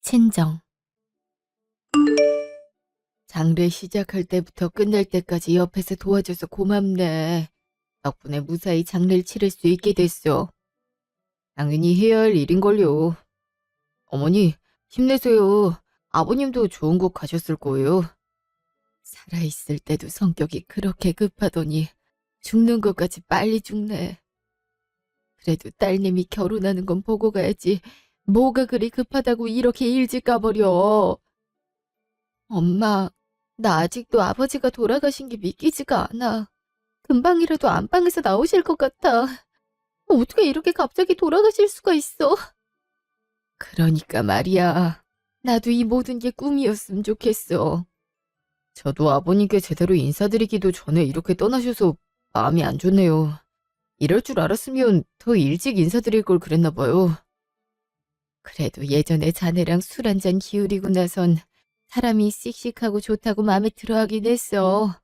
친정. 장례 시작할 때부터 끝날 때까지 옆에서 도와줘서 고맙네. 덕분에 무사히 장례를 치를 수 있게 됐어. 당연히 해야 할 일인걸요. 어머니, 힘내세요. 아버님도 좋은 곳 가셨을 거예요. 살아있을 때도 성격이 그렇게 급하더니 죽는 것까지 빨리 죽네. 그래도 딸내미 결혼하는 건 보고 가야지. 뭐가 그리 급하다고 이렇게 일찍 가버려. 엄마, 나 아직도 아버지가 돌아가신 게 믿기지가 않아. 금방이라도 안방에서 나오실 것 같아. 어떻게 이렇게 갑자기 돌아가실 수가 있어? 그러니까 말이야. 나도 이 모든 게 꿈이었으면 좋겠어. 저도 아버님께 제대로 인사드리기도 전에 이렇게 떠나셔서 마음이 안 좋네요. 이럴 줄 알았으면 더 일찍 인사드릴 걸 그랬나 봐요. 그래도 예전에 자네랑 술 한 잔 기울이고 나선 사람이 씩씩하고 좋다고 마음에 들어하긴 했어.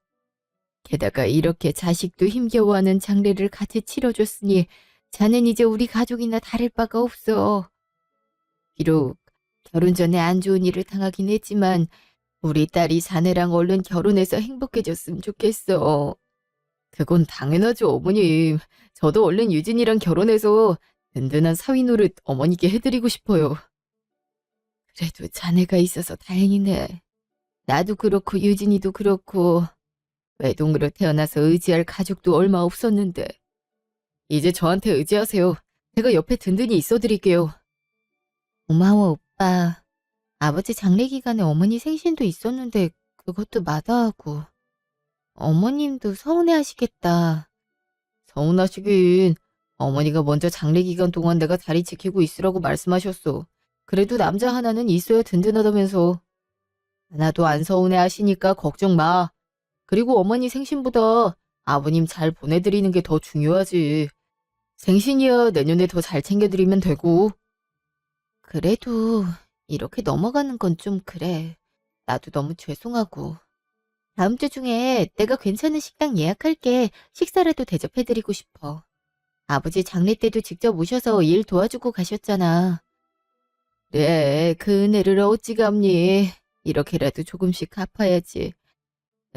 게다가 이렇게 자식도 힘겨워하는 장례를 같이 치러줬으니 자넨 이제 우리 가족이나 다를 바가 없어. 비록 결혼 전에 안 좋은 일을 당하긴 했지만 우리 딸이 자네랑 얼른 결혼해서 행복해졌으면 좋겠어. 그건 당연하죠, 어머님. 저도 얼른 유진이랑 결혼해서 든든한 사위 노릇 어머니께 해드리고 싶어요. 그래도 자네가 있어서 다행이네. 나도 그렇고 유진이도 그렇고 외동으로 태어나서 의지할 가족도 얼마 없었는데 이제 저한테 의지하세요. 제가 옆에 든든히 있어드릴게요. 고마워, 오빠. 아버지 장례 기간에 어머니 생신도 있었는데 그것도 마다하고. 어머님도 서운해하시겠다. 서운하시긴. 어머니가 먼저 장례 기간 동안 내가 다리 지키고 있으라고 말씀하셨어. 그래도 남자 하나는 있어야 든든하다면서. 하나도 안 서운해하시니까 걱정 마. 그리고 어머니 생신보다 아버님 잘 보내드리는 게 더 중요하지. 생신이야 내년에 더 잘 챙겨드리면 되고. 그래도 이렇게 넘어가는 건 좀 그래. 나도 너무 죄송하고. 다음 주 중에 내가 괜찮은 식당 예약할게. 식사라도 대접해드리고 싶어. 아버지 장례 때도 직접 오셔서 일 도와주고 가셨잖아. 그래, 그 은혜를 어찌 갚니. 이렇게라도 조금씩 갚아야지.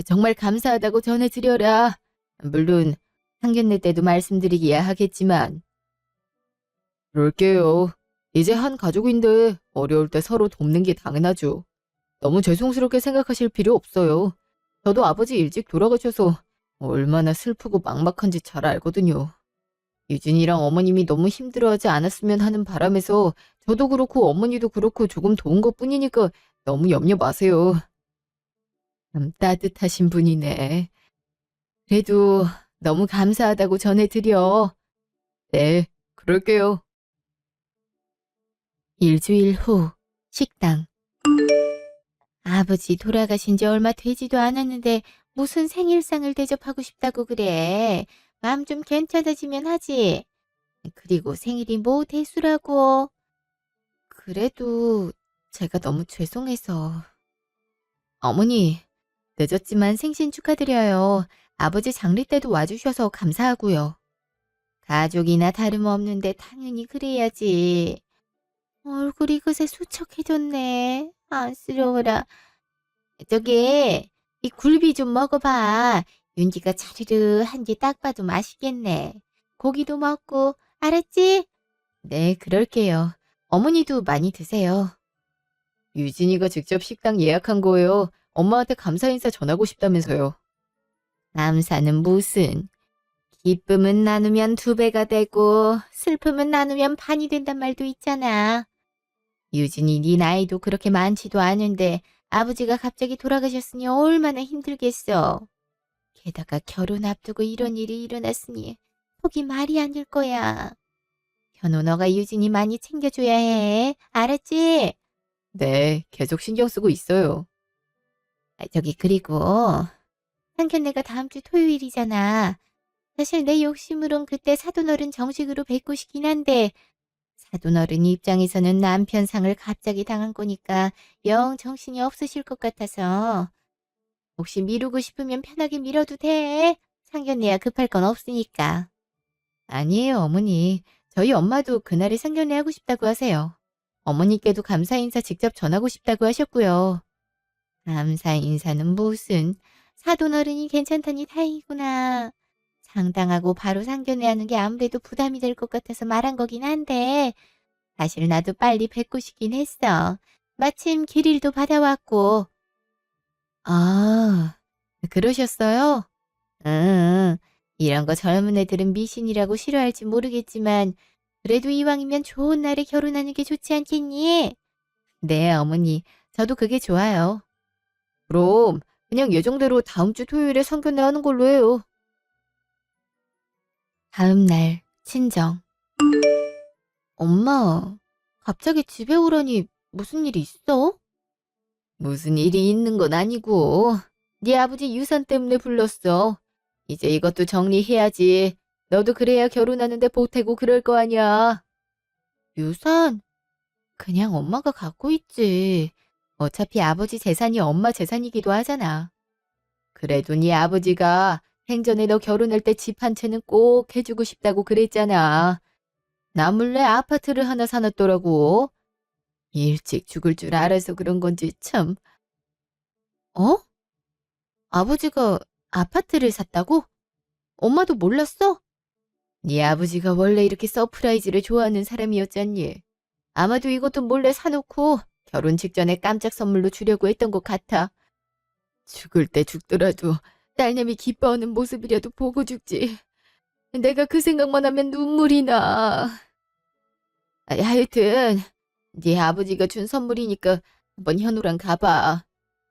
정말 감사하다고 전해드려라. 물론 상견례 때도 말씀드리기야 하겠지만. 그럴게요. 이제 한 가족인데 어려울 때 서로 돕는 게 당연하죠. 너무 죄송스럽게 생각하실 필요 없어요. 저도 아버지 일찍 돌아가셔서 얼마나 슬프고 막막한지 잘 알거든요. 유진이랑 어머님이 너무 힘들어하지 않았으면 하는 바람에서 저도 그렇고 어머니도 그렇고 조금 도운 것뿐이니까 너무 염려 마세요. 참 따뜻하신 분이네. 그래도 너무 감사하다고 전해드려. 네, 그럴게요. 일주일 후, 식당. 아버지 돌아가신 지 얼마 되지도 않았는데 무슨 생일상을 대접하고 싶다고 그래. 마음 좀 괜찮아지면 하지. 그리고 생일이 뭐 대수라고. 그래도 제가 너무 죄송해서. 어머니, 늦었지만 생신 축하드려요. 아버지 장례 때도 와주셔서 감사하고요. 가족이나 다름없는데 당연히 그래야지. 얼굴이 그새 수척해졌네. 안쓰러워라. 저기, 이 굴비 좀 먹어봐. 윤기가 차르르한지 딱 봐도 맛있겠네. 고기도 먹고, 알았지? 네, 그럴게요. 어머니도 많이 드세요. 유진이가 직접 식당 예약한 거예요. 엄마한테 감사 인사 전하고 싶다면서요. 감사는 무슨. 기쁨은 나누면 두 배가 되고 슬픔은 나누면 반이 된단 말도 있잖아. 유진이 네 나이도 그렇게 많지도 않은데 아버지가 갑자기 돌아가셨으니 얼마나 힘들겠어. 게다가 결혼 앞두고 이런 일이 일어났으니 속이 말이 아닐 거야. 현우 너가 유진이 많이 챙겨줘야 해. 알았지? 네, 계속 신경 쓰고 있어요. 저기 그리고 상견례가 다음 주 토요일이잖아. 사실 내 욕심으론 그때 사돈어른 정식으로 뵙고 싶긴 한데 사돈어른 입장에서는 남편 상을 갑자기 당한 거니까 영 정신이 없으실 것 같아서 혹시 미루고 싶으면 편하게 미뤄도 돼. 상견례야 급할 건 없으니까. 아니에요, 어머니. 저희 엄마도 그날에 상견례 하고 싶다고 하세요. 어머니께도 감사 인사 직접 전하고 싶다고 하셨고요. 감사 인사는 무슨, 사돈어른이 괜찮다니 다행이구나. 상당하고 바로 상견례 하는 게 아무래도 부담이 될 것 같아서 말한 거긴 한데, 사실 나도 빨리 뵙고 싶긴 했어. 마침 길일도 받아왔고. 아, 그러셨어요? 응, 이런 거 젊은 애들은 미신이라고 싫어할지 모르겠지만, 그래도 이왕이면 좋은 날에 결혼하는 게 좋지 않겠니? 네, 어머니. 저도 그게 좋아요. 그럼 그냥 예정대로 다음 주 토요일에 상견례 하는 걸로 해요. 다음 날, 친정. 엄마, 갑자기 집에 오라니 무슨 일이 있어? 무슨 일이 있는 건 아니고, 네 아버지 유산 때문에 불렀어. 이제 이것도 정리해야지. 너도 그래야 결혼하는데 보태고 그럴 거 아니야. 유산? 그냥 엄마가 갖고 있지. 어차피 아버지 재산이 엄마 재산이기도 하잖아. 그래도 네 아버지가 생전에 너 결혼할 때 집 한 채는 꼭 해주고 싶다고 그랬잖아. 나 몰래 아파트를 하나 사놨더라고. 일찍 죽을 줄 알아서 그런 건지 참. 어? 아버지가 아파트를 샀다고? 엄마도 몰랐어? 네 아버지가 원래 이렇게 서프라이즈를 좋아하는 사람이었잖니. 아마도 이것도 몰래 사놓고 결혼 직전에 깜짝 선물로 주려고 했던 것 같아. 죽을 때 죽더라도 딸내미 기뻐하는 모습이라도 보고 죽지. 내가 그 생각만 하면 눈물이 나. 하여튼 네 아버지가 준 선물이니까 한번 현우랑 가봐.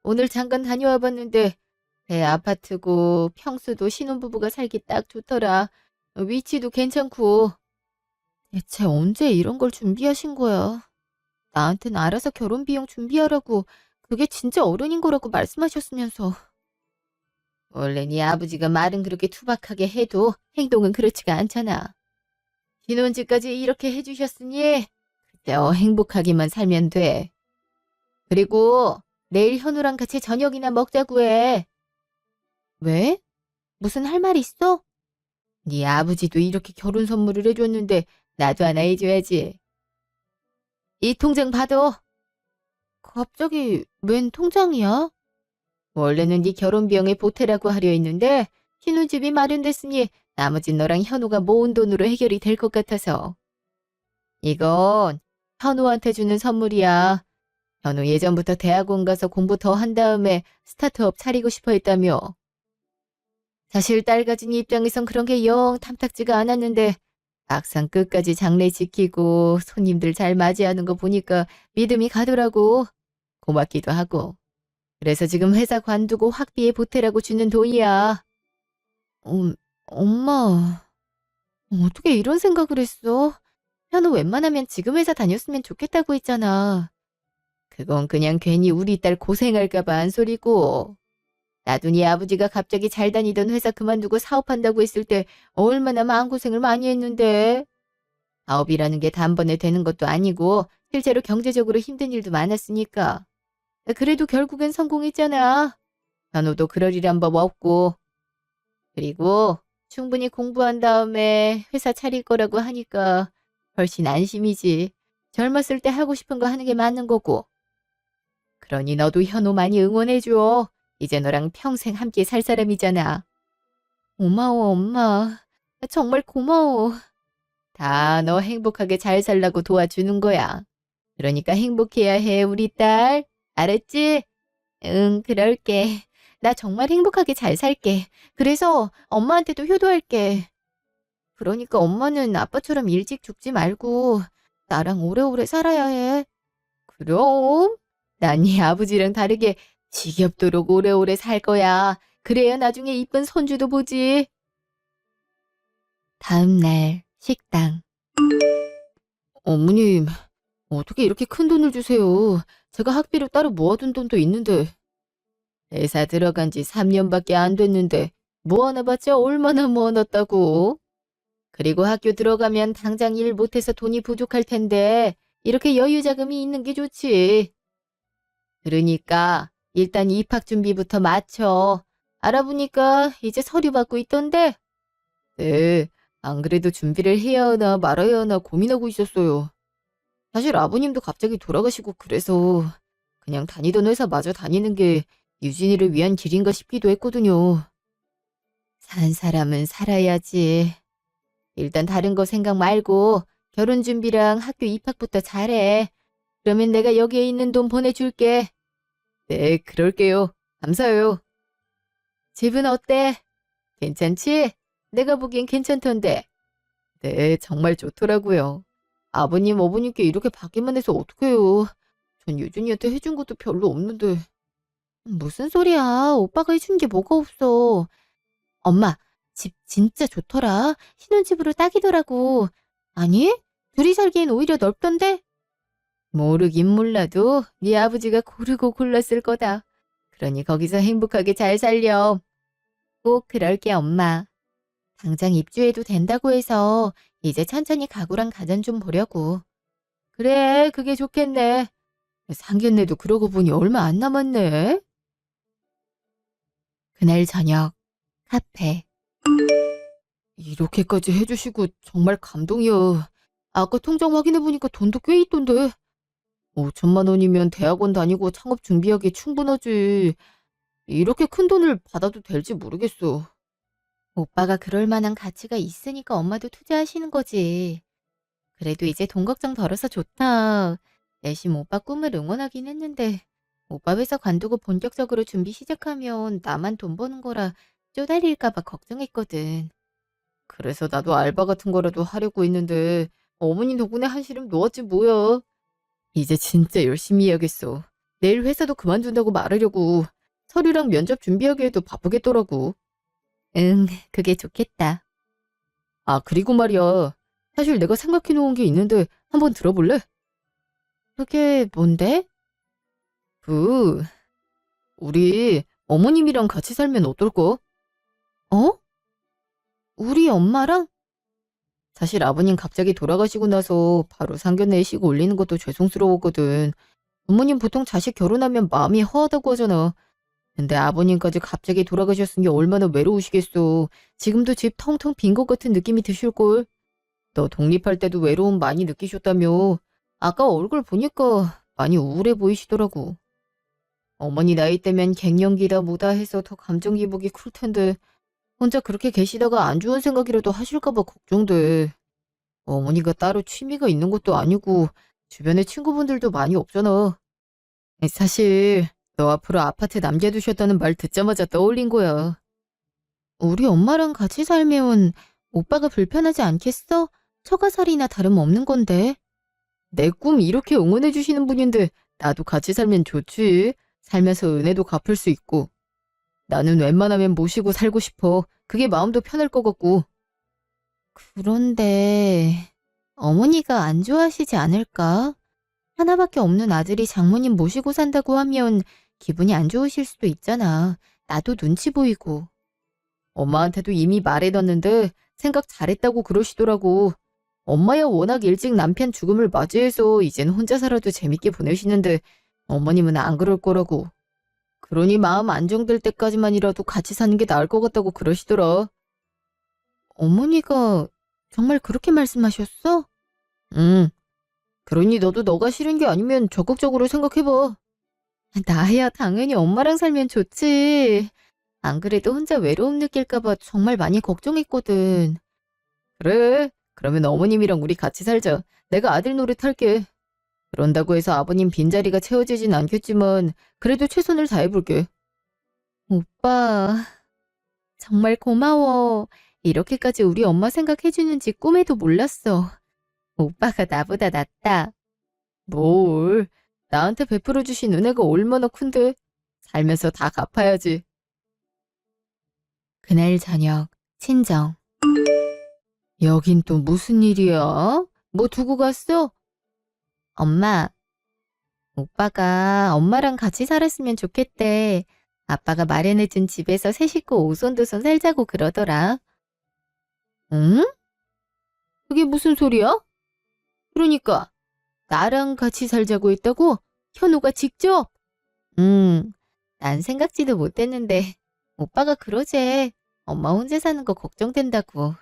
오늘 잠깐 다녀와 봤는데 새 아파트고 평수도 신혼부부가 살기 딱 좋더라. 위치도 괜찮고. 대체 언제 이런 걸 준비하신 거야? 나한텐 알아서 결혼 비용 준비하라고 그게 진짜 어른인 거라고 말씀하셨으면서. 원래 네 아버지가 말은 그렇게 투박하게 해도 행동은 그렇지가 않잖아. 신혼집까지 이렇게 해주셨으니 그때 행복하게만 살면 돼. 그리고 내일 현우랑 같이 저녁이나 먹자고 해. 왜? 무슨 할 말 있어? 네 아버지도 이렇게 결혼 선물을 해줬는데 나도 하나 해줘야지. 이 통장 받아. 갑자기 웬 통장이야? 원래는 네 결혼 비용에 보태라고 하려 했는데 신혼집이 마련됐으니 나머진 너랑 현우가 모은 돈으로 해결이 될 것 같아서. 이건 현우한테 주는 선물이야. 현우 예전부터 대학원 가서 공부 더 한 다음에 스타트업 차리고 싶어 했다며. 사실 딸 가진 입장에선 그런 게 영 탐탁지가 않았는데 막상 끝까지 장래 지키고 손님들 잘 맞이하는 거 보니까 믿음이 가더라고. 고맙기도 하고. 그래서 지금 회사 관두고 학비에 보태라고 주는 돈이야. 엄마, 어떻게 이런 생각을 했어? 현우 웬만하면 지금 회사 다녔으면 좋겠다고 했잖아. 그건 그냥 괜히 우리 딸 고생할까 봐 한 소리고. 나도 네 아버지가 갑자기 잘 다니던 회사 그만두고 사업한다고 했을 때 얼마나 마음고생을 많이 했는데. 사업이라는 게 단번에 되는 것도 아니고 실제로 경제적으로 힘든 일도 많았으니까. 그래도 결국엔 성공했잖아. 현우도 그러리란 법 없고. 그리고 충분히 공부한 다음에 회사 차릴 거라고 하니까 훨씬 안심이지. 젊었을 때 하고 싶은 거 하는 게 맞는 거고. 그러니 너도 현우 많이 응원해줘. 이제 너랑 평생 함께 살 사람이잖아. 고마워, 엄마. 정말 고마워. 다 너 행복하게 잘 살라고 도와주는 거야. 그러니까 행복해야 해, 우리 딸. 알았지? 응, 그럴게. 나 정말 행복하게 잘 살게. 그래서 엄마한테도 효도할게. 그러니까 엄마는 아빠처럼 일찍 죽지 말고 나랑 오래오래 살아야 해. 그럼 난 네 아버지랑 다르게 지겹도록 오래오래 살 거야. 그래야 나중에 이쁜 손주도 보지. 다음 날 식당. 어머님, 어떻게 이렇게 큰 돈을 주세요? 제가 학비로 따로 모아둔 돈도 있는데. 회사 들어간 지 3년밖에 안 됐는데 모아놔봤자 얼마나 모아놨다고. 그리고 학교 들어가면 당장 일 못해서 돈이 부족할 텐데 이렇게 여유 자금이 있는 게 좋지. 그러니까 일단 입학 준비부터 마쳐. 알아보니까 이제 서류 받고 있던데. 네, 안 그래도 준비를 해야 하나 말아야 하나 고민하고 있었어요. 사실 아버님도 갑자기 돌아가시고 그래서 그냥 다니던 회사 마저 다니는 게 유진이를 위한 길인가 싶기도 했거든요. 산 사람은 살아야지. 일단 다른 거 생각 말고 결혼 준비랑 학교 입학부터 잘해. 그러면 내가 여기에 있는 돈 보내줄게. 네, 그럴게요. 감사해요. 집은 어때? 괜찮지? 내가 보기엔 괜찮던데. 네, 정말 좋더라고요. 아버님, 어머님께 이렇게 받기만 해서 어떡해요. 전 유준이한테 해준 것도 별로 없는데. 무슨 소리야. 오빠가 해준 게 뭐가 없어. 엄마, 집 진짜 좋더라. 신혼집으로 딱이더라고. 아니? 둘이 살기엔 오히려 넓던데? 모르긴 몰라도 네 아버지가 고르고 골랐을 거다. 그러니 거기서 행복하게 잘 살렴. 꼭 그럴게, 엄마. 당장 입주해도 된다고 해서 이제 천천히 가구랑 가전 좀 보려고. 그래, 그게 좋겠네. 상견례도 그러고 보니 얼마 안 남았네. 그날 저녁, 카페. 이렇게까지 해주시고 정말 감동이요. 아까 통장 확인해보니까 돈도 꽤 있던데. 5천만 원이면 대학원 다니고 창업 준비하기에 충분하지. 이렇게 큰 돈을 받아도 될지 모르겠어. 오빠가 그럴 만한 가치가 있으니까 엄마도 투자하시는 거지. 그래도 이제 돈 걱정 덜어서 좋다. 내심 오빠 꿈을 응원하긴 했는데 오빠 회사 관두고 본격적으로 준비 시작하면 나만 돈 버는 거라 쪼달릴까 봐 걱정했거든. 그래서 나도 알바 같은 거라도 하려고 했는데 어머니 덕분에 한시름 놓았지 뭐야. 이제 진짜 열심히 해야겠어. 내일 회사도 그만둔다고 말하려고. 서류랑 면접 준비하기에도 바쁘겠더라고. 응, 그게 좋겠다. 아, 그리고 말이야. 사실 내가 생각해 놓은 게 있는데 한번 들어볼래? 그게 뭔데? 그, 우리 어머님이랑 같이 살면 어떨까? 어? 우리 엄마랑? 사실 아버님 갑자기 돌아가시고 나서 바로 상견례에 식 올리는 것도 죄송스러웠거든. 부모님 보통 자식 결혼하면 마음이 허하다고 하잖아. 근데 아버님까지 갑자기 돌아가셨으니 얼마나 외로우시겠어. 지금도 집 텅텅 빈 것 같은 느낌이 드실걸. 너 독립할 때도 외로움 많이 느끼셨다며. 아까 얼굴 보니까 많이 우울해 보이시더라고. 어머니 나이 때면 갱년기다 뭐다 해서 더 감정 기복이 클 텐데 혼자 그렇게 계시다가 안 좋은 생각이라도 하실까 봐 걱정돼. 어머니가 따로 취미가 있는 것도 아니고 주변에 친구분들도 많이 없잖아. 사실 너 앞으로 아파트 남겨두셨다는 말 듣자마자 떠올린 거야. 우리 엄마랑 같이 살면 오빠가 불편하지 않겠어? 처가살이나 다름없는 건데. 내 꿈 이렇게 응원해 주시는 분인데 나도 같이 살면 좋지. 살면서 은혜도 갚을 수 있고. 나는 웬만하면 모시고 살고 싶어. 그게 마음도 편할 것 같고. 그런데 어머니가 안 좋아하시지 않을까? 하나밖에 없는 아들이 장모님 모시고 산다고 하면 기분이 안 좋으실 수도 있잖아. 나도 눈치 보이고. 엄마한테도 이미 말해놨는데 생각 잘했다고 그러시더라고. 엄마야 워낙 일찍 남편 죽음을 맞이해서 이젠 혼자 살아도 재밌게 보내시는데 어머님은 안 그럴 거라고. 그러니 마음 안정될 때까지만이라도 같이 사는 게 나을 것 같다고 그러시더라. 어머니가 정말 그렇게 말씀하셨어? 응. 그러니 너도 너가 싫은 게 아니면 적극적으로 생각해봐. 나야 당연히 엄마랑 살면 좋지. 안 그래도 혼자 외로움 느낄까 봐 정말 많이 걱정했거든. 그래. 그러면 어머님이랑 우리 같이 살자. 내가 아들 노릇할게. 그런다고 해서 아버님 빈자리가 채워지진 않겠지만 그래도 최선을 다해볼게. 오빠, 정말 고마워. 이렇게까지 우리 엄마 생각해주는지 꿈에도 몰랐어. 오빠가 나보다 낫다. 뭘. 나한테 베풀어주신 은혜가 얼마나 큰데. 살면서 다 갚아야지. 그날 저녁, 친정. 여긴 또 무슨 일이야? 뭐 두고 갔어? 엄마, 오빠가 엄마랑 같이 살았으면 좋겠대. 아빠가 마련해준 집에서 세 식구 오손도손 살자고 그러더라. 응? 그게 무슨 소리야? 그러니까 나랑 같이 살자고 했다고? 현우가 직접? 난 생각지도 못했는데 오빠가 그러재. 엄마 혼자 사는 거 걱정된다고.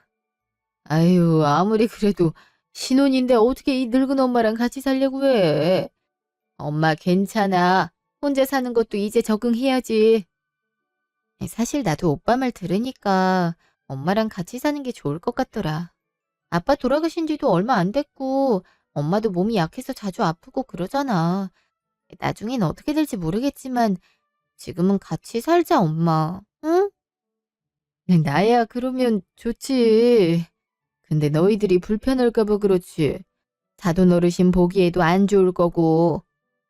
아유, 아무리 그래도 신혼인데 어떻게 이 늙은 엄마랑 같이 살려고 해? 엄마 괜찮아. 혼자 사는 것도 이제 적응해야지. 사실 나도 오빠 말 들으니까 엄마랑 같이 사는 게 좋을 것 같더라. 아빠 돌아가신 지도 얼마 안 됐고 엄마도 몸이 약해서 자주 아프고 그러잖아. 나중엔 어떻게 될지 모르겠지만 지금은 같이 살자, 엄마. 응? 나야 그러면 좋지. 근데 너희들이 불편할까 봐 그렇지. 사돈 어르신 보기에도 안 좋을 거고.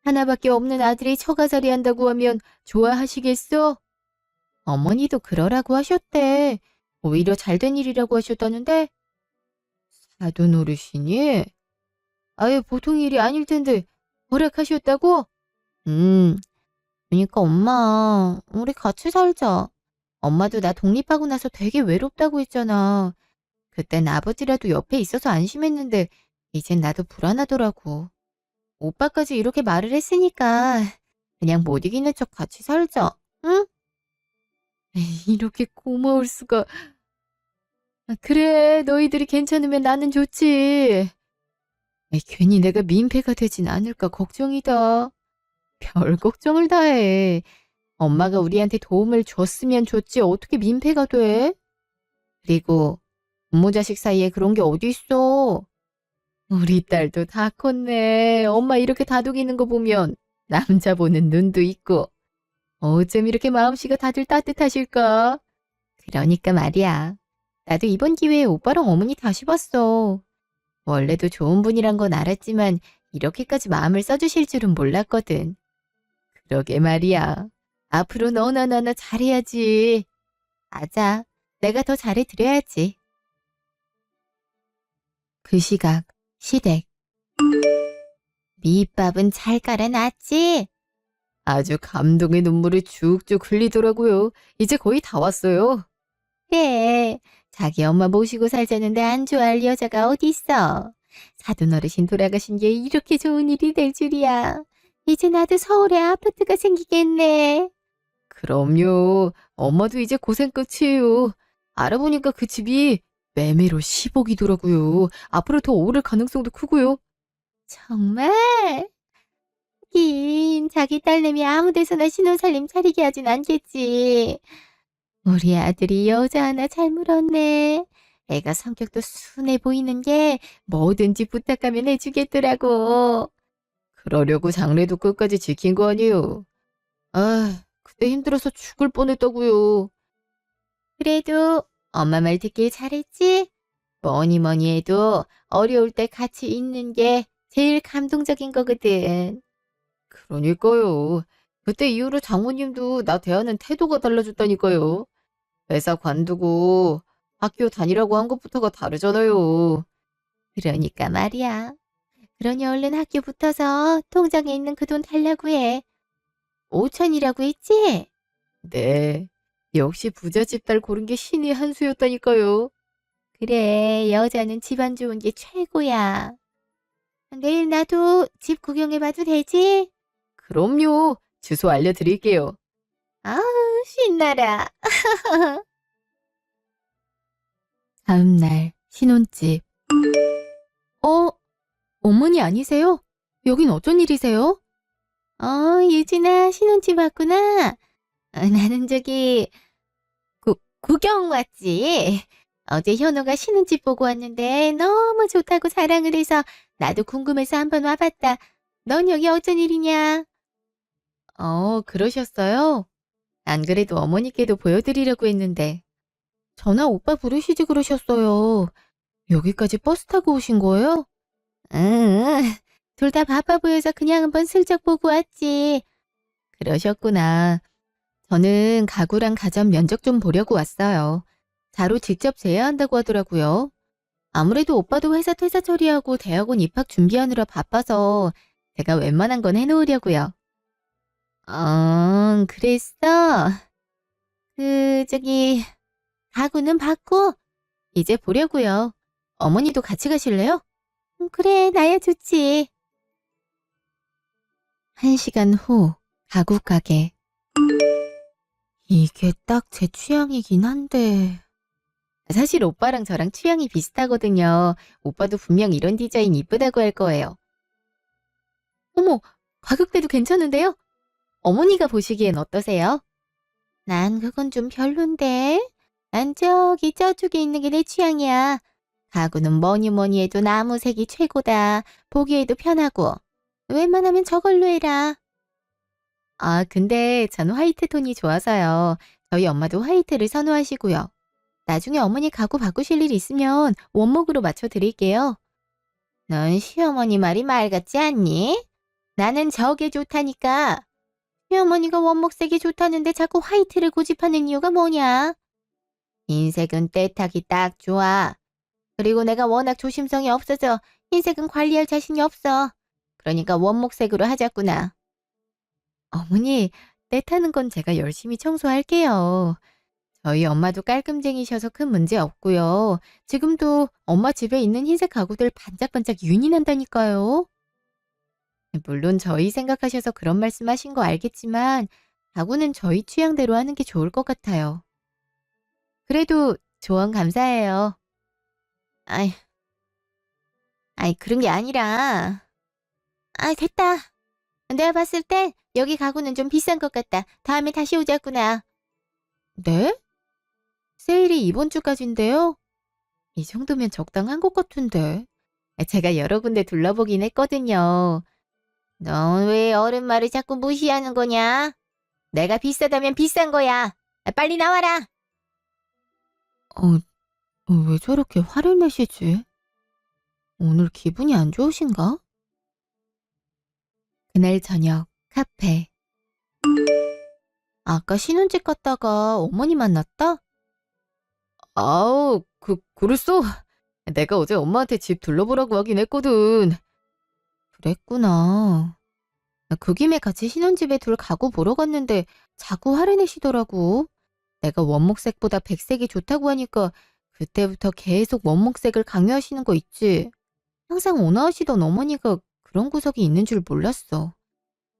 하나밖에 없는 아들이 처가살이 한다고 하면 좋아하시겠어? 어머니도 그러라고 하셨대. 오히려 잘된 일이라고 하셨다는데? 사돈 어르신이? 아예 보통 일이 아닐 텐데 허락하셨다고? 음, 그러니까 엄마, 우리 같이 살자. 엄마도 나 독립하고 나서 되게 외롭다고 했잖아. 그땐 아버지라도 옆에 있어서 안심했는데 이젠 나도 불안하더라고. 오빠까지 이렇게 말을 했으니까 그냥 못 이기는 척 같이 살자. 응? 이렇게 고마울 수가. 아, 그래, 너희들이 괜찮으면 나는 좋지. 괜히 내가 민폐가 되진 않을까 걱정이다. 별 걱정을 다 해. 엄마가 우리한테 도움을 줬으면 줬지 어떻게 민폐가 돼? 그리고 부모 자식 사이에 그런 게 어디 있어? 우리 딸도 다 컸네. 엄마 이렇게 다독이는 거 보면 남자 보는 눈도 있고. 어쩜 이렇게 마음씨가 다들 따뜻하실까? 그러니까 말이야. 나도 이번 기회에 오빠랑 어머니 다시 봤어. 원래도 좋은 분이란 건 알았지만 이렇게까지 마음을 써주실 줄은 몰랐거든. 그러게 말이야. 앞으로 너나 나나 잘해야지. 맞아. 내가 더 잘해드려야지. 그 시각, 시댁. 밑밥은 잘 깔아놨지? 아주 감동의 눈물이 쭉쭉 흘리더라고요. 이제 거의 다 왔어요. 그래. 자기 엄마 모시고 살자는데 안 좋아할 여자가 어디 있어. 사돈 어르신 돌아가신 게 이렇게 좋은 일이 될 줄이야. 이제 나도 서울에 아파트가 생기겠네. 그럼요. 엄마도 이제 고생 끝이에요. 알아보니까 그 집이 매매로 10억이더라고요. 앞으로 더 오를 가능성도 크고요. 정말? 하긴 자기 딸내미 아무 데서나 신혼살림 차리게 하진 않겠지. 우리 아들이 여자 하나 잘 물었네. 애가 성격도 순해 보이는 게 뭐든지 부탁하면 해주겠더라고. 그러려고 장래도 끝까지 지킨 거 아니에요. 아, 그때 힘들어서 죽을 뻔했다고요. 그래도 엄마 말 듣길 잘했지? 뭐니 뭐니 해도 어려울 때 같이 있는 게 제일 감동적인 거거든. 그러니까요. 그때 이후로 장모님도 나 대하는 태도가 달라졌다니까요. 회사 관두고 학교 다니라고 한 것부터가 다르잖아요. 그러니까 말이야. 그러니 얼른 학교 붙어서 통장에 있는 그 돈 달라고 해. 5천이라고 했지? 네. 역시 부잣집 딸 고른 게 신의 한 수였다니까요. 그래, 여자는 집안 좋은 게 최고야. 내일 나도 집 구경해봐도 되지? 그럼요. 주소 알려드릴게요. 아우, 신나라. 다음 날 신혼집. 어, 어머니 아니세요? 여긴 어쩐 일이세요? 유진아, 신혼집 왔구나. 나는 구경 왔지. 어제 현우가 신혼집 보고 왔는데 너무 좋다고 자랑을 해서 나도 궁금해서 한번 와봤다. 넌 여기 어쩐 일이냐? 그러셨어요? 안 그래도 어머니께도 보여드리려고 했는데. 전화 오빠 부르시지 그러셨어요. 여기까지 버스 타고 오신 거예요? 응, 둘 다 바빠 보여서 그냥 한번 슬쩍 보고 왔지. 그러셨구나. 저는 가구랑 가전 면적 좀 보려고 왔어요. 자로 직접 제어한다고 하더라고요. 아무래도 오빠도 회사 퇴사 처리하고 대학원 입학 준비하느라 바빠서 제가 웬만한 건 해놓으려고요. 그랬어? 가구는 봤고, 이제 보려고요. 어머니도 같이 가실래요? 그래, 나야 좋지. 1시간 후, 가구 가게. 이게 딱 제 취향이긴 한데. 사실 오빠랑 저랑 취향이 비슷하거든요. 오빠도 분명 이런 디자인 이쁘다고 할 거예요. 어머, 가격대도 괜찮은데요? 어머니가 보시기엔 어떠세요? 난 그건 좀 별론데. 난 저기 저쪽에 있는 게 내 취향이야. 가구는 뭐니 뭐니 해도 나무색이 최고다. 보기에도 편하고. 웬만하면 저걸로 해라. 아, 근데 전 화이트 톤이 좋아서요. 저희 엄마도 화이트를 선호하시고요. 나중에 어머니 가구 바꾸실 일 있으면 원목으로 맞춰 드릴게요. 넌 시어머니 말이 말 같지 않니? 나는 저게 좋다니까. 시어머니가 원목색이 좋다는데 자꾸 화이트를 고집하는 이유가 뭐냐? 흰색은 때타기 딱 좋아. 그리고 내가 워낙 조심성이 없어서 흰색은 관리할 자신이 없어. 그러니까 원목색으로 하자꾸나. 어머니, 때 타는 건 제가 열심히 청소할게요. 저희 엄마도 깔끔쟁이셔서 큰 문제 없고요. 지금도 엄마 집에 있는 흰색 가구들 반짝반짝 윤이 난다니까요. 물론 저희 생각하셔서 그런 말씀하신 거 알겠지만 가구는 저희 취향대로 하는 게 좋을 것 같아요. 그래도 조언 감사해요. 아이, 아이 그런 게 아니라. 아, 됐다. 내가 봤을 때 여기 가구는 좀 비싼 것 같다. 다음에 다시 오자꾸나. 네? 세일이 이번 주까지인데요. 이 정도면 적당한 것 같은데. 제가 여러 군데 둘러보긴 했거든요. 넌 왜 어른 말을 자꾸 무시하는 거냐? 내가 비싸다면 비싼 거야. 빨리 나와라. 왜 저렇게 화를 내시지? 오늘 기분이 안 좋으신가? 그날 저녁 카페. 아까 신혼집 갔다가 어머니 만났다? 아우, 그랬어? 내가 어제 엄마한테 집 둘러보라고 하긴 했거든. 그랬구나. 그 김에 같이 신혼집에 둘 가구 보러 갔는데 자꾸 화를 내시더라고. 내가 원목색보다 백색이 좋다고 하니까 그때부터 계속 원목색을 강요하시는 거 있지. 항상 온화하시던 어머니가 그런 구석이 있는 줄 몰랐어.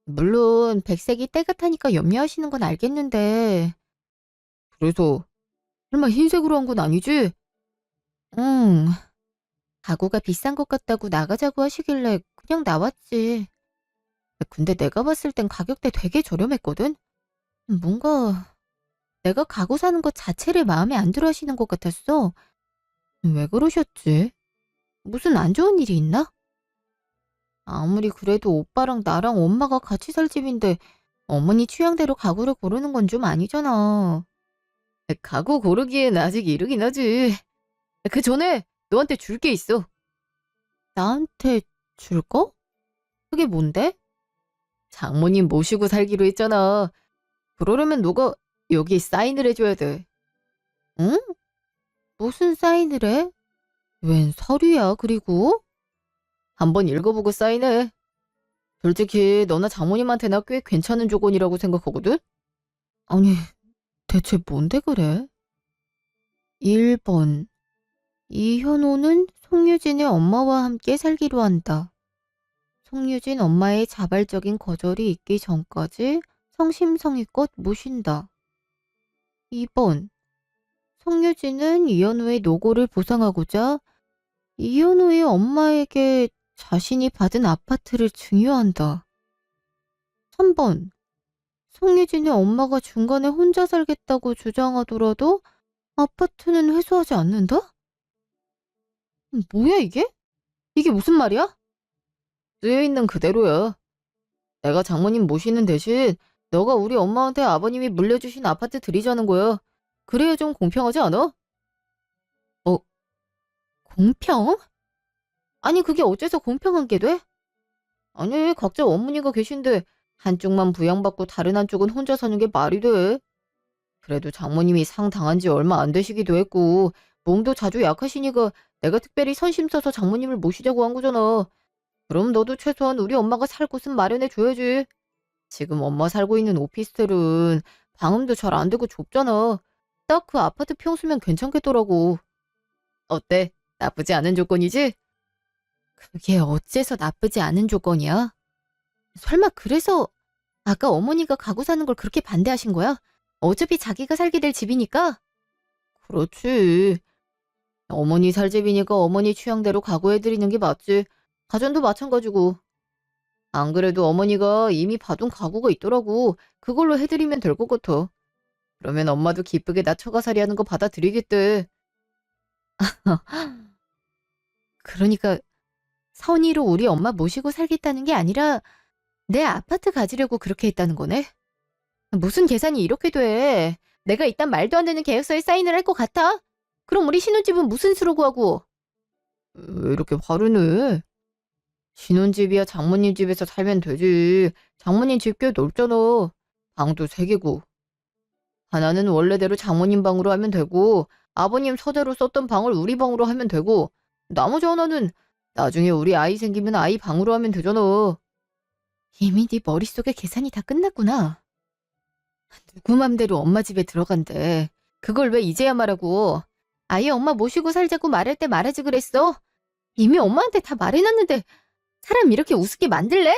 물론 백색이 때가 타니까 염려하시는 건 알겠는데. 그래서 설마 흰색으로 한 건 아니지? 응. 가구가 비싼 것 같다고 나가자고 하시길래 그냥 나왔지. 근데 내가 봤을 땐 가격대 되게 저렴했거든? 뭔가 내가 가구 사는 것 자체를 마음에 안 들어 하시는 것 같았어. 왜 그러셨지? 무슨 안 좋은 일이 있나? 아무리 그래도 오빠랑 나랑 엄마가 같이 살 집인데 어머니 취향대로 가구를 고르는 건 좀 아니잖아. 가구 고르기엔 아직 이르긴 하지. 그 전에 너한테 줄 게 있어. 나한테 줄 거? 그게 뭔데? 장모님 모시고 살기로 했잖아. 그러려면 너가 여기 사인을 해줘야 돼. 응? 무슨 사인을 해? 웬 서류야, 그리고? 한번 읽어보고 사인해. 솔직히 너나 장모님한테나 꽤 괜찮은 조건이라고 생각하거든? 아니, 대체 뭔데 그래? 1번. 이현호는 송유진의 엄마와 함께 살기로 한다. 송유진 엄마의 자발적인 거절이 있기 전까지 성심성의껏 모신다. 2번. 송유진은 이현우의 노고를 보상하고자 이현우의 엄마에게 자신이 받은 아파트를 증여한다. 3번. 송유진의 엄마가 중간에 혼자 살겠다고 주장하더라도 아파트는 회수하지 않는다? 뭐야 이게? 이게 무슨 말이야? 쓰여있는 그대로야. 내가 장모님 모시는 대신 너가 우리 엄마한테 아버님이 물려주신 아파트 드리자는 거야. 그래야 좀 공평하지 않아? 어, 공평? 아니 그게 어째서 공평한 게 돼? 아니 각자 어머니가 계신데 한쪽만 부양받고 다른 한쪽은 혼자 사는 게 말이 돼? 그래도 장모님이 상 당한 지 얼마 안 되시기도 했고 몸도 자주 약하시니까 내가 특별히 선심 써서 장모님을 모시자고 한 거잖아. 그럼 너도 최소한 우리 엄마가 살 곳은 마련해 줘야지. 지금 엄마 살고 있는 오피스텔은 방음도 잘 안 되고 좁잖아. 딱 그 아파트 평수면 괜찮겠더라고. 어때? 나쁘지 않은 조건이지? 그게 어째서 나쁘지 않은 조건이야? 설마 그래서 아까 어머니가 가구 사는 걸 그렇게 반대하신 거야? 어차피 자기가 살게 될 집이니까? 그렇지. 어머니 살집이니까 어머니 취향대로 각오해드리는 게 맞지. 가전도 마찬가지고. 안 그래도 어머니가 이미 봐둔 가구가 있더라고. 그걸로 해드리면 될 것 같아. 그러면 엄마도 기쁘게 나 처가살이 하는 거 받아들이겠대. 그러니까 선의로 우리 엄마 모시고 살겠다는 게 아니라 내 아파트 가지려고 그렇게 했다는 거네? 무슨 계산이 이렇게 돼? 내가 이딴 말도 안 되는 계약서에 사인을 할 것 같아? 그럼 우리 신혼집은 무슨 수로 구하고? 왜 이렇게 화를 내? 신혼집이야 장모님 집에서 살면 되지. 장모님 집 꽤 넓잖아. 방도 3개고. 하나는 원래대로 장모님 방으로 하면 되고 아버님 서재로 썼던 방을 우리 방으로 하면 되고 나머지 하나는 나중에 우리 아이 생기면 아이 방으로 하면 되잖아. 이미 네 머릿속에 계산이 다 끝났구나. 누구 맘대로 엄마 집에 들어간대. 그걸 왜 이제야 말하고. 아예 엄마 모시고 살자고 말할 때 말하지 그랬어. 이미 엄마한테 다 말해놨는데 사람 이렇게 우습게 만들래?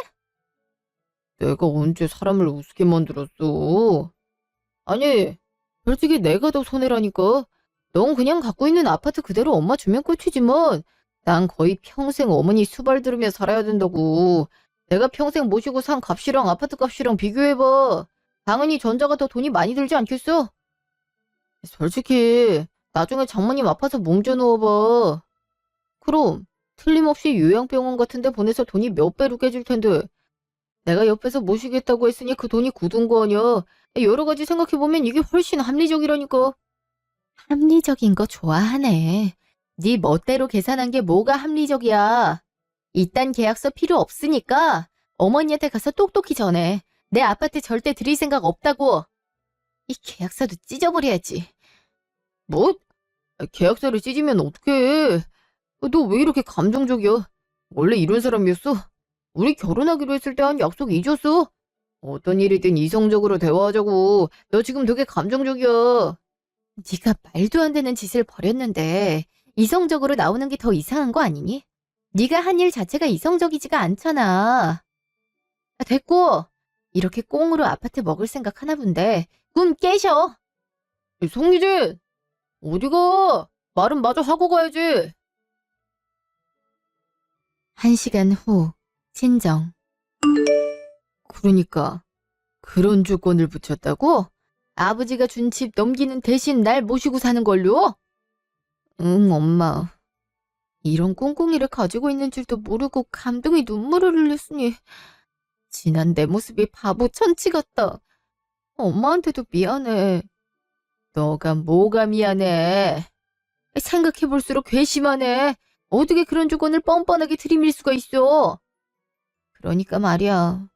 내가 언제 사람을 우습게 만들었어? 아니, 솔직히 내가 더 손해라니까. 넌 그냥 갖고 있는 아파트 그대로 엄마 주면 끝이지만 난 거의 평생 어머니 수발 들으며 살아야 된다고. 내가 평생 모시고 산 값이랑 아파트 값이랑 비교해봐. 당연히 전자가 더 돈이 많이 들지 않겠어? 솔직히 나중에 장모님 아파서 몽져 누워봐. 그럼 틀림없이 요양병원 같은 데 보내서 돈이 몇 배로 깨질 텐데 내가 옆에서 모시겠다고 했으니 그 돈이 굳은 거 아니야. 여러 가지 생각해보면 이게 훨씬 합리적이라니까. 합리적인 거 좋아하네. 네 멋대로 계산한 게 뭐가 합리적이야. 이딴 계약서 필요 없으니까 어머니한테 가서 똑똑히 전해. 내 아파트 절대 드릴 생각 없다고. 이 계약서도 찢어버려야지. 뭐? 계약서를 찢으면 어떡해. 너 왜 이렇게 감정적이야? 원래 이런 사람이었어? 우리 결혼하기로 했을 때 한 약속 잊었어? 어떤 일이든 이성적으로 대화하자고. 너 지금 되게 감정적이야. 네가 말도 안 되는 짓을 벌였는데 이성적으로 나오는 게 더 이상한 거 아니니? 네가 한 일 자체가 이성적이지가 않잖아. 됐고. 이렇게 꽁으로 아파트 먹을 생각 하나 본데 꿈 깨셔. 송희진, 어디가? 말은 마저 하고 가야지. 1시간 후, 친정. 그러니까 그런 조건을 붙였다고? 아버지가 준 집 넘기는 대신 날 모시고 사는 걸로? 응, 엄마. 이런 꿍꿍이를 가지고 있는 줄도 모르고 감동이 눈물을 흘렸으니 지난 내 모습이 바보 천치 같다. 엄마한테도 미안해. 너가 뭐가 미안해? 생각해볼수록 괘씸하네. 어떻게 그런 조건을 뻔뻔하게 들이밀 수가 있어? 그러니까 말이야.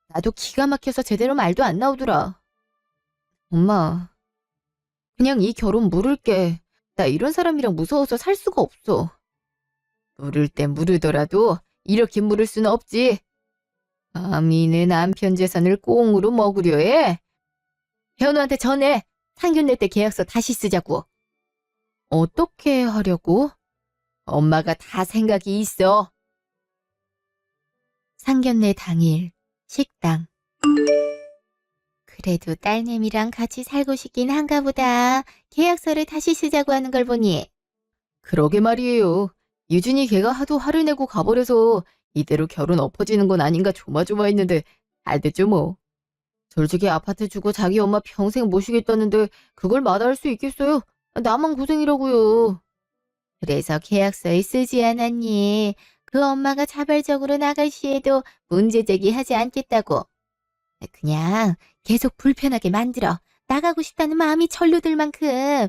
나도 기가 막혀서 제대로 말도 안 나오더라. 엄마, 그냥 이 결혼 물을게. 나 이런 사람이랑 무서워서 살 수가 없어. 물을 때 물으더라도 이렇게 물을 수는 없지. 감히 내 남편 재산을 꽁으로 먹으려 해? 현우한테 전해. 상견례 때 계약서 다시 쓰자고. 어떻게 하려고? 엄마가 다 생각이 있어. 상견례 당일, 식당. 그래도 딸내미랑 같이 살고 싶긴 한가 보다. 계약서를 다시 쓰자고 하는 걸 보니. 그러게 말이에요. 유진이 걔가 하도 화를 내고 가버려서 이대로 결혼 엎어지는 건 아닌가 조마조마했는데 잘 됐죠 뭐. 솔직히 아파트 주고 자기 엄마 평생 모시겠다는데 그걸 마다할 수 있겠어요? 나만 고생이라고요. 그래서 계약서에 쓰지 않았니? 그 엄마가 자발적으로 나갈 시에도 문제 제기하지 않겠다고. 그냥 계속 불편하게 만들어. 나가고 싶다는 마음이 절로 들 만큼.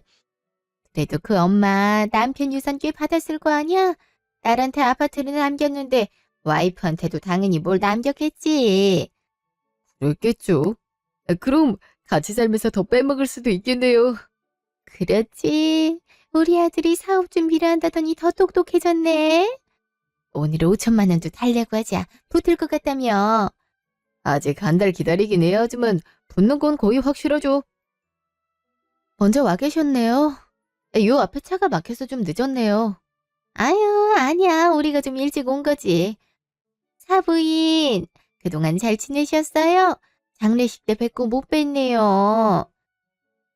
그래도 그 엄마 남편 유산 꽤 받았을 거 아니야? 딸한테 아파트를 남겼는데 와이프한테도 당연히 뭘 남겼겠지. 그랬겠죠. 그럼 같이 살면서 더 빼먹을 수도 있겠네요. 그렇지. 우리 아들이 사업 준비를 한다더니 더 똑똑해졌네. 오늘 5천만 원도 달라고 하자. 붙을 것 같다며. 아직 한 달 기다리긴 해야 하지만 붙는 건 거의 확실하죠. 먼저 와 계셨네요. 요 앞에 차가 막혀서 좀 늦었네요. 아유, 아니야. 우리가 좀 일찍 온 거지. 사부인, 그동안 잘 지내셨어요? 장례식 때 뵙고 못 뵀네요.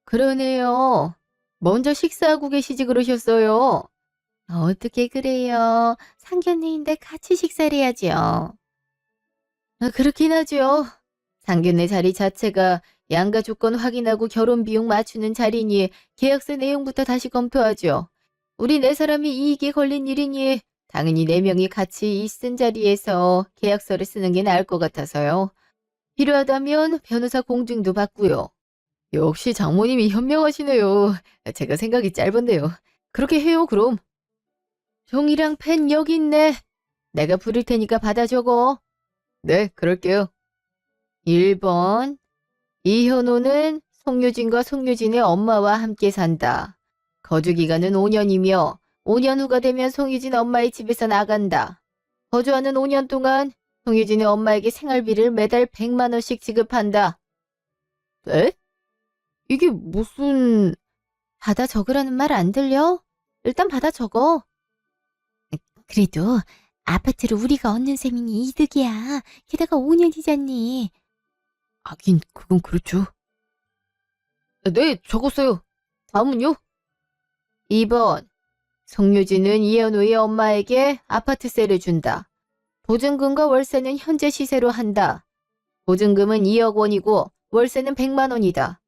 그러네요. 먼저 식사하고 계시지 그러셨어요. 어떻게 그래요? 상견례인데 같이 식사를 해야지요. 그렇긴 하죠. 상견례 자리 자체가 양가 조건 확인하고 결혼 비용 맞추는 자리니 계약서 내용부터 다시 검토하죠. 우리 네 사람이 이익에 걸린 일이니 당연히 네 명이 같이 있은 자리에서 계약서를 쓰는 게 나을 것 같아서요. 필요하다면 변호사 공증도 받고요. 역시 장모님이 현명하시네요. 제가 생각이 짧은데요. 그렇게 해요, 그럼. 종이랑 펜 여기 있네. 내가 부를 테니까 받아 적어. 네, 그럴게요. 1번. 이현호는 송유진과 송유진의 엄마와 함께 산다. 거주 기간은 5년이며 5년 후가 되면 송유진 엄마의 집에서 나간다. 거주하는 5년 동안 송유진의 엄마에게 생활비를 매달 100만 원씩 지급한다. 네? 이게 무슨... 받아 적으라는 말 안 들려? 일단 받아 적어. 그래도 아파트를 우리가 얻는 셈이니 이득이야. 게다가 5년이잖니. 하긴 그건 그렇죠. 네, 적었어요. 다음은요? 2번. 송유진은 이현우의 엄마에게 아파트세를 준다. 보증금과 월세는 현재 시세로 한다. 보증금은 2억 원이고 월세는 100만 원이다.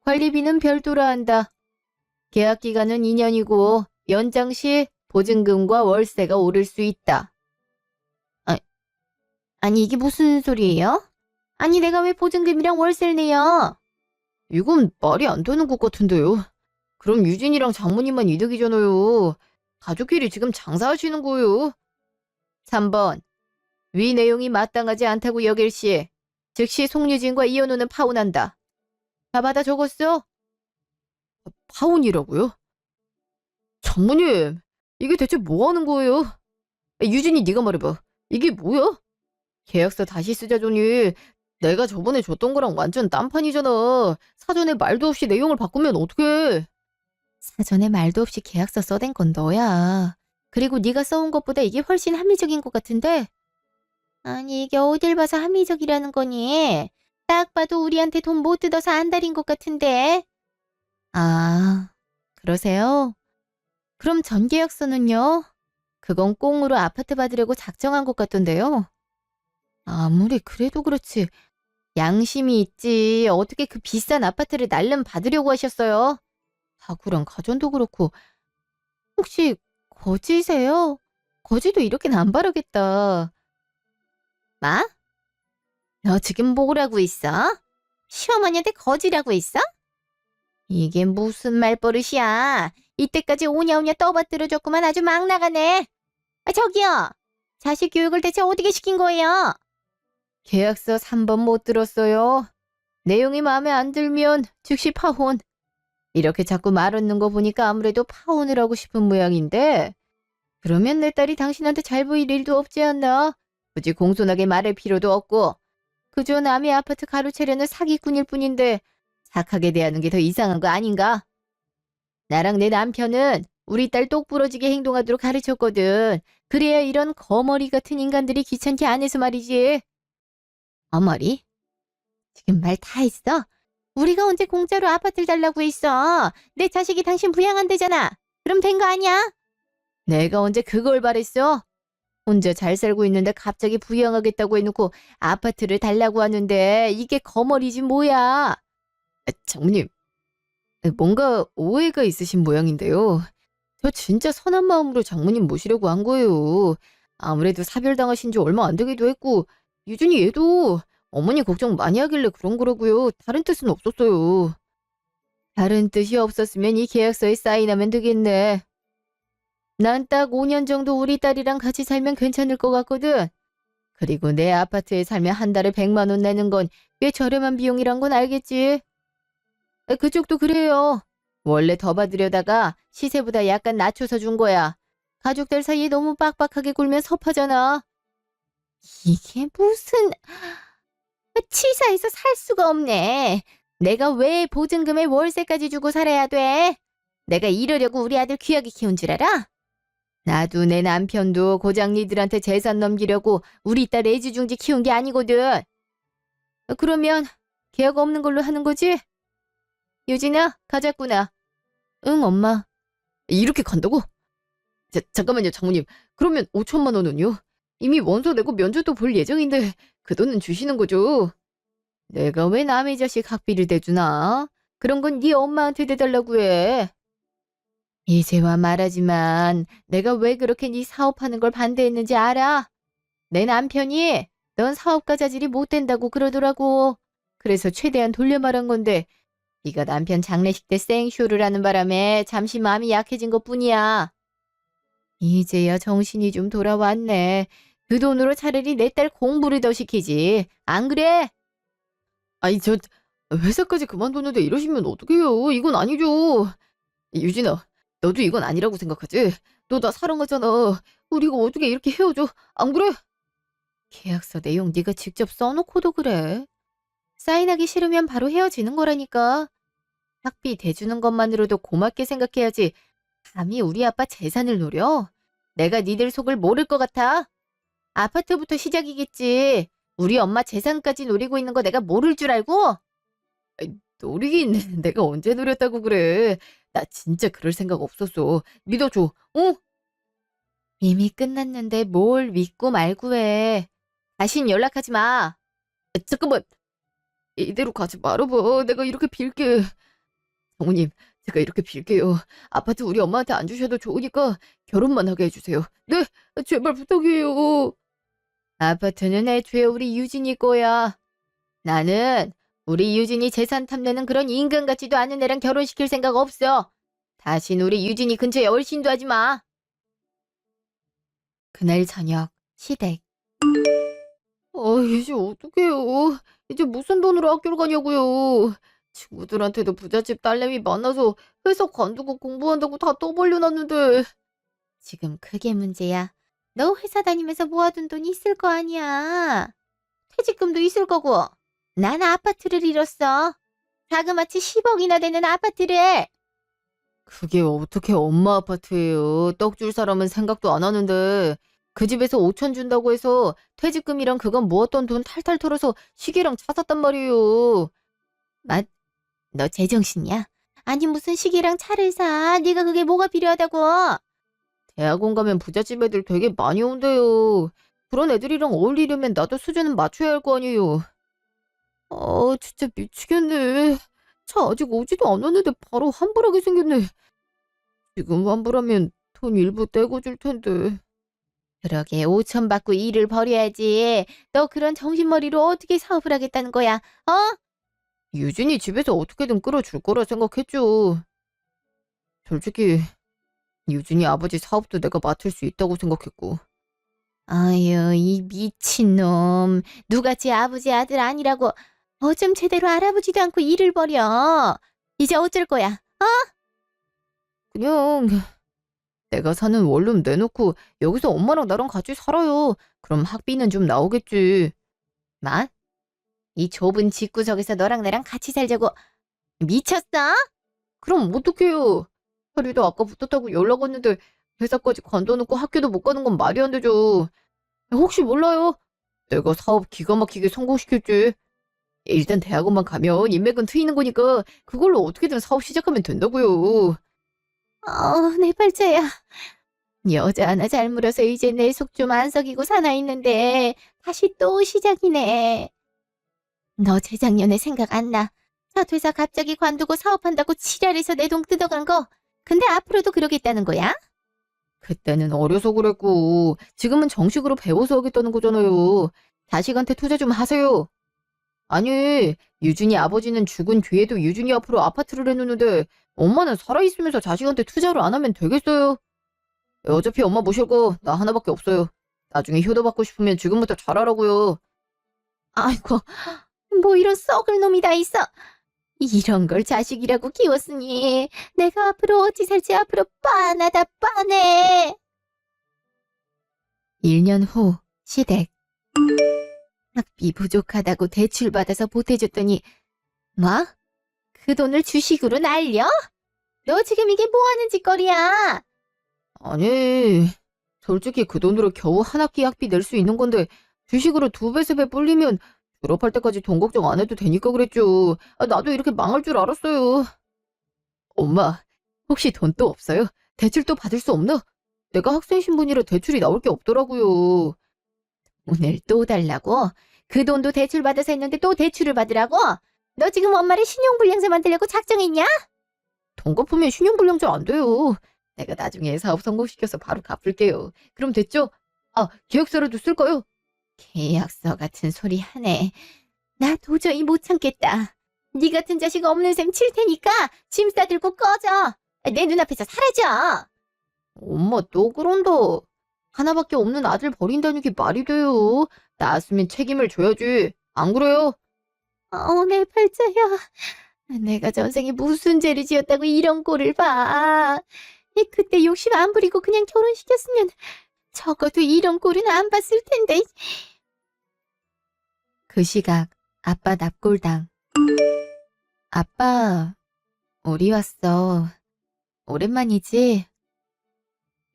관리비는 별도로 한다. 계약 기간은 2년이고 연장 시 보증금과 월세가 오를 수 있다. 아, 아니 이게 무슨 소리예요? 아니 내가 왜 보증금이랑 월세를 내요? 이건 말이 안 되는 것 같은데요. 그럼 유진이랑 장모님만 이득이잖아요. 가족끼리 지금 장사하시는 거예요. 3번. 위 내용이 마땅하지 않다고 여길 시 즉시 송유진과 이현우는 파혼한다. 다 받아 적었어? 파혼이라고요? 장모님, 이게 대체 뭐 하는 거예요? 유진이 네가 말해봐. 이게 뭐야? 계약서 다시 쓰자더니 내가 저번에 줬던 거랑 완전 딴판이잖아. 사전에 말도 없이 내용을 바꾸면 어떡해? 사전에 말도 없이 계약서 써댄 건 너야. 그리고 네가 써온 것보다 이게 훨씬 합리적인 것 같은데? 아니 이게 어딜 봐서 합리적이라는 거니? 딱 봐도 우리한테 돈 못 뜯어서 안달인 것 같은데? 아, 그러세요? 그럼 전계약서는요? 그건 꽁으로 아파트 받으려고 작정한 것 같던데요? 아무리 그래도 그렇지. 양심이 있지. 어떻게 그 비싼 아파트를 날름 받으려고 하셨어요? 가구랑 가전도 그렇고. 혹시 거지세요? 거지도 이렇게는 안 바르겠다. 마? 너 지금 뭐라고 있어? 시어머니한테 거지라고 있어? 이게 무슨 말버릇이야. 이때까지 오냐오냐 떠받들어줬구만 아주 막 나가네. 아, 저기요. 자식 교육을 대체 어떻게 시킨 거예요? 계약서 3번 못 들었어요. 내용이 마음에 안 들면 즉시 파혼. 이렇게 자꾸 말 얻는 거 보니까 아무래도 파혼을 하고 싶은 모양인데 그러면 내 딸이 당신한테 잘 보일 일도 없지 않나? 굳이 공손하게 말할 필요도 없고 그저 남의 아파트 가로채려는 사기꾼일 뿐인데 착하게 대하는 게 더 이상한 거 아닌가? 나랑 내 남편은 우리 딸 똑부러지게 행동하도록 가르쳤거든. 그래야 이런 거머리 같은 인간들이 귀찮게 안 해서 말이지. 거머리? 지금 말 다 했어? 우리가 언제 공짜로 아파트를 달라고 했어? 내 자식이 당신 부양한대잖아. 그럼 된 거 아니야? 내가 언제 그걸 바랬어? 혼자 잘 살고 있는데 갑자기 부양하겠다고 해놓고 아파트를 달라고 하는데 이게 거머리지 뭐야? 장모님, 뭔가 오해가 있으신 모양인데요. 저 진짜 선한 마음으로 장모님 모시려고 한 거예요. 아무래도 사별당하신 지 얼마 안 되기도 했고 유준이 얘도 어머니 걱정 많이 하길래 그런 거라고요. 다른 뜻은 없었어요. 다른 뜻이 없었으면 이 계약서에 사인하면 되겠네. 난 딱 5년 정도 우리 딸이랑 같이 살면 괜찮을 것 같거든. 그리고 내 아파트에 살면 한 달에 100만 원 내는 건 꽤 저렴한 비용이란 건 알겠지? 그쪽도 그래요. 원래 더 받으려다가 시세보다 약간 낮춰서 준 거야. 가족들 사이에 너무 빡빡하게 굴면 섭하잖아. 이게 무슨... 치사해서 살 수가 없네. 내가 왜 보증금에 월세까지 주고 살아야 돼? 내가 이러려고 우리 아들 귀하게 키운 줄 알아? 나도 내 남편도 고작 니들한테 재산 넘기려고 우리 딸 애지중지 키운 게 아니거든. 그러면 계약 없는 걸로 하는 거지? 유진아, 가자꾸나. 응, 엄마. 이렇게 간다고? 잠깐만요, 장모님. 그러면 5천만 원은요? 이미 원서 내고 면접도 볼 예정인데 그 돈은 주시는 거죠? 내가 왜 남의 자식 학비를 대주나? 그런 건 네 엄마한테 대달라고 해. 이제와 말하지만 내가 왜 그렇게 네 사업하는 걸 반대했는지 알아? 내 남편이 넌 사업가 자질이 못 된다고 그러더라고. 그래서 최대한 돌려 말한 건데 네가 남편 장례식 때 생쇼를 하는 바람에 잠시 마음이 약해진 것뿐이야. 이제야 정신이 좀 돌아왔네. 그 돈으로 차라리 내 딸 공부를 더 시키지. 안 그래? 아니, 회사까지 그만뒀는데 이러시면 어떡해요? 이건 아니죠. 유진아, 너도 이건 아니라고 생각하지? 너 나 사랑하잖아. 우리가 어떻게 이렇게 헤어져? 안 그래? 계약서 내용 네가 직접 써놓고도 그래. 사인하기 싫으면 바로 헤어지는 거라니까. 학비 대주는 것만으로도 고맙게 생각해야지. 감히 우리 아빠 재산을 노려? 내가 니들 속을 모를 것 같아? 아파트부터 시작이겠지. 우리 엄마 재산까지 노리고 있는 거 내가 모를 줄 알고? 아이, 노리긴 내가 언제 노렸다고 그래. 나 진짜 그럴 생각 없었어. 믿어줘. 어? 이미 끝났는데 뭘 믿고 말고 해. 다신 연락하지 마. 잠깐만. 이대로 가지 말아봐. 내가 이렇게 빌게. 장모님, 제가 이렇게 빌게요. 아파트 우리 엄마한테 안 주셔도 좋으니까 결혼만 하게 해주세요. 네, 제발 부탁이에요. 아파트는 애초에 우리 유진이 거야. 나는 우리 유진이 재산 탐내는 그런 인간 같지도 않은 애랑 결혼시킬 생각 없어. 다신 우리 유진이 근처에 얼씬도 하지 마. 그날 저녁, 시댁. 이제 어떡해요. 이제 무슨 돈으로 학교를 가냐고요. 친구들한테도 부잣집 딸내미 만나서 회사 관두고 공부한다고 다 떠벌려놨는데. 지금 그게 문제야. 너 회사 다니면서 모아둔 돈 있을 거 아니야. 퇴직금도 있을 거고. 난 아파트를 잃었어. 자그마치 10억이나 되는 아파트를. 그게 어떻게 엄마 아파트예요. 떡 줄 사람은 생각도 안 하는데. 그 집에서 5천 준다고 해서 퇴직금이랑 그간 모았던 돈 탈탈 털어서 시계랑 차 샀단 말이에요. 맞, 너 제정신이야? 아니 무슨 시계랑 차를 사? 네가 그게 뭐가 필요하다고? 대학원 가면 부잣집 애들 되게 많이 온대요. 그런 애들이랑 어울리려면 나도 수준은 맞춰야 할 거 아니에요. 진짜 미치겠네. 차 아직 오지도 않았는데 바로 환불하게 생겼네. 지금 환불하면 돈 일부 떼고 줄 텐데. 그러게 5천 받고 일을 벌여야지. 너 그런 정신머리로 어떻게 사업을 하겠다는 거야? 어? 유진이 집에서 어떻게든 끌어줄 거라 생각했죠. 솔직히 유진이 아버지 사업도 내가 맡을 수 있다고 생각했고. 아유, 이 미친놈. 누가 지 아버지 아들 아니라고 어쩜 제대로 알아보지도 않고 일을 벌여. 이제 어쩔 거야? 그냥 내가 사는 원룸 내놓고 여기서 엄마랑 나랑 같이 살아요. 그럼 학비는 좀 나오겠지. 마? 이 좁은 집구석에서 너랑 나랑 같이 살자고 미쳤어? 그럼 어떡해요? 하루도 아까 붙었다고 연락 왔는데 회사까지 관둬놓고 학교도 못 가는 건 말이 안 되죠. 혹시 몰라요? 내가 사업 기가 막히게 성공시킬지. 일단 대학원만 가면 인맥은 트이는 거니까 그걸로 어떻게든 사업 시작하면 된다고요. 내 팔자야. 여자 하나 잘 물어서 이제 내 속 좀 안 썩이고 사나있는데 다시 또 시작이네. 너 재작년에 생각 안 나? 첫 회사 갑자기 관두고 사업한다고 지랄해서 내 돈 뜯어간 거. 근데 앞으로도 그러겠다는 거야? 그때는 어려서 그랬고 지금은 정식으로 배워서 하겠다는 거잖아요. 자식한테 투자 좀 하세요. 아니, 유준이 아버지는 죽은 뒤에도 유준이 앞으로 아파트를 해놓는데 엄마는 살아있으면서 자식한테 투자를 안 하면 되겠어요? 어차피 엄마 모실 거 나 하나밖에 없어요. 나중에 효도 받고 싶으면 지금부터 잘하라고요. 아이고, 뭐 이런 썩을 놈이 다 있어. 이런 걸 자식이라고 키웠으니 내가 앞으로 어찌 살지 앞으로 빤하다 빤해. 1년 후 시댁. 학비 부족하다고 대출받아서 보태줬더니 뭐? 그 돈을 주식으로 날려? 너 지금 이게 뭐하는 짓거리야? 아니, 솔직히 그 돈으로 겨우 한 학기 학비 낼 수 있는 건데 주식으로 2배, 3배 불리면 졸업할 때까지 돈 걱정 안 해도 되니까 그랬죠. 나도 이렇게 망할 줄 알았어요. 엄마, 혹시 돈 또 없어요? 대출 또 받을 수 없나? 내가 학생 신분이라 대출이 나올 게 없더라고요. 오늘 또 달라고? 그 돈도 대출 받아서 했는데 또 대출을 받으라고? 너 지금 엄마를 신용불량자 만들려고 작정했냐? 돈 갚으면 신용불량자 안 돼요. 내가 나중에 사업 성공시켜서 바로 갚을게요. 그럼 됐죠? 아, 계약서라도 쓸까요? 계약서 같은 소리 하네. 나 도저히 못 참겠다. 네 같은 자식 없는 셈 칠 테니까 짐 싸들고 꺼져. 내 눈앞에서 사라져. 엄마 또 그런다. 하나밖에 없는 아들 버린다는 게 말이 돼요. 낳았으면 책임을 져야지. 안 그래요? 내 팔자야. 내가 전생에 무슨 죄를 지었다고 이런 꼴을 봐. 그때 욕심 안 부리고 그냥 결혼시켰으면 적어도 이런 꼴은 안 봤을 텐데. 그 시각 아빠 납골당. 아빠, 우리 왔어. 오랜만이지?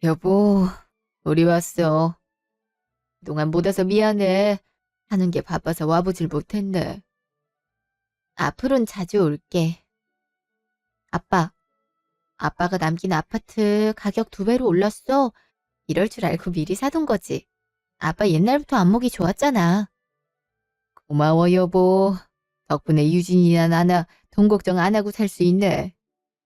여보, 우리 왔어. 그동안 못 와서 미안해. 하는 게 바빠서 와보질 못했네. 앞으론 자주 올게. 아빠가 남긴 아파트 가격 2배로 올랐어. 이럴 줄 알고 미리 사둔 거지. 아빠 옛날부터 안목이 좋았잖아. 고마워, 여보. 덕분에 유진이나 나나 돈 걱정 안 하고 살 수 있네.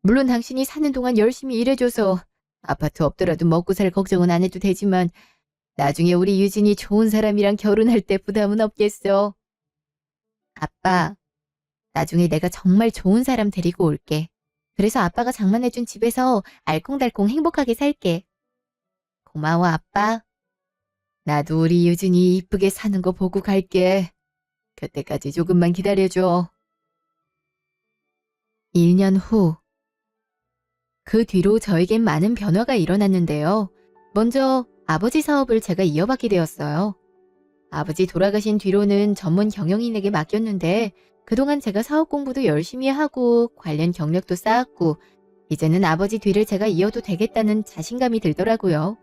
물론 당신이 사는 동안 열심히 일해줘서 아파트 없더라도 먹고 살 걱정은 안 해도 되지만 나중에 우리 유진이 좋은 사람이랑 결혼할 때 부담은 없겠어. 아빠, 나중에 내가 정말 좋은 사람 데리고 올게. 그래서 아빠가 장만해준 집에서 알콩달콩 행복하게 살게. 고마워, 아빠. 나도 우리 유진이 이쁘게 사는 거 보고 갈게. 그때까지 조금만 기다려줘. 1년 후. 그 뒤로 저에겐 많은 변화가 일어났는데요. 먼저 아버지 사업을 제가 이어받게 되었어요. 아버지 돌아가신 뒤로는 전문 경영인에게 맡겼는데 그동안 제가 사업 공부도 열심히 하고 관련 경력도 쌓았고 이제는 아버지 뒤를 제가 이어도 되겠다는 자신감이 들더라고요.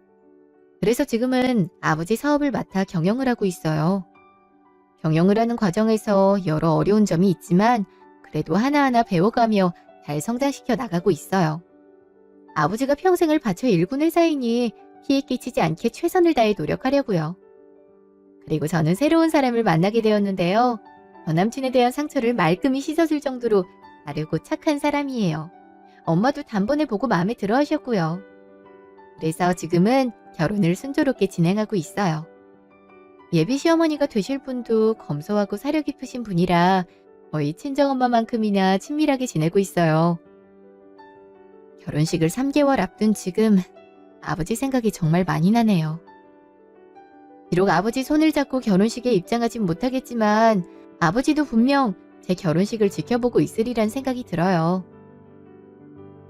그래서 지금은 아버지 사업을 맡아 경영을 하고 있어요. 경영을 하는 과정에서 여러 어려운 점이 있지만 그래도 하나하나 배워가며 잘 성장시켜 나가고 있어요. 아버지가 평생을 바쳐 일군 회사이니 피해 끼치지 않게 최선을 다해 노력하려고요. 그리고 저는 새로운 사람을 만나게 되었는데요. 전 남친에 대한 상처를 말끔히 씻어줄 정도로 바르고 착한 사람이에요. 엄마도 단번에 보고 마음에 들어 하셨고요. 그래서 지금은 결혼을 순조롭게 진행하고 있어요. 예비 시어머니가 되실 분도 검소하고 사려 깊으신 분이라 거의 친정엄마만큼이나 친밀하게 지내고 있어요. 결혼식을 3개월 앞둔 지금 아버지 생각이 정말 많이 나네요. 비록 아버지 손을 잡고 결혼식에 입장하진 못하겠지만 아버지도 분명 제 결혼식을 지켜보고 있으리란 생각이 들어요.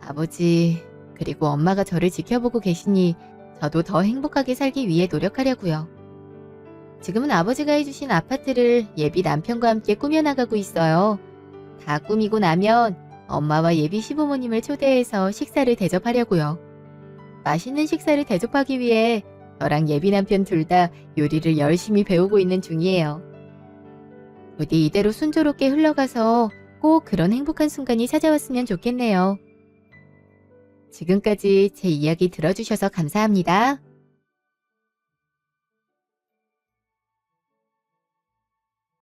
아버지 그리고 엄마가 저를 지켜보고 계시니 저도 더 행복하게 살기 위해 노력하려고요. 지금은 아버지가 해주신 아파트를 예비 남편과 함께 꾸며나가고 있어요. 다 꾸미고 나면 엄마와 예비 시부모님을 초대해서 식사를 대접하려고요. 맛있는 식사를 대접하기 위해 저랑 예비 남편 둘 다 요리를 열심히 배우고 있는 중이에요. 부디 이대로 순조롭게 흘러가서 꼭 그런 행복한 순간이 찾아왔으면 좋겠네요. 지금까지 제 이야기 들어주셔서 감사합니다.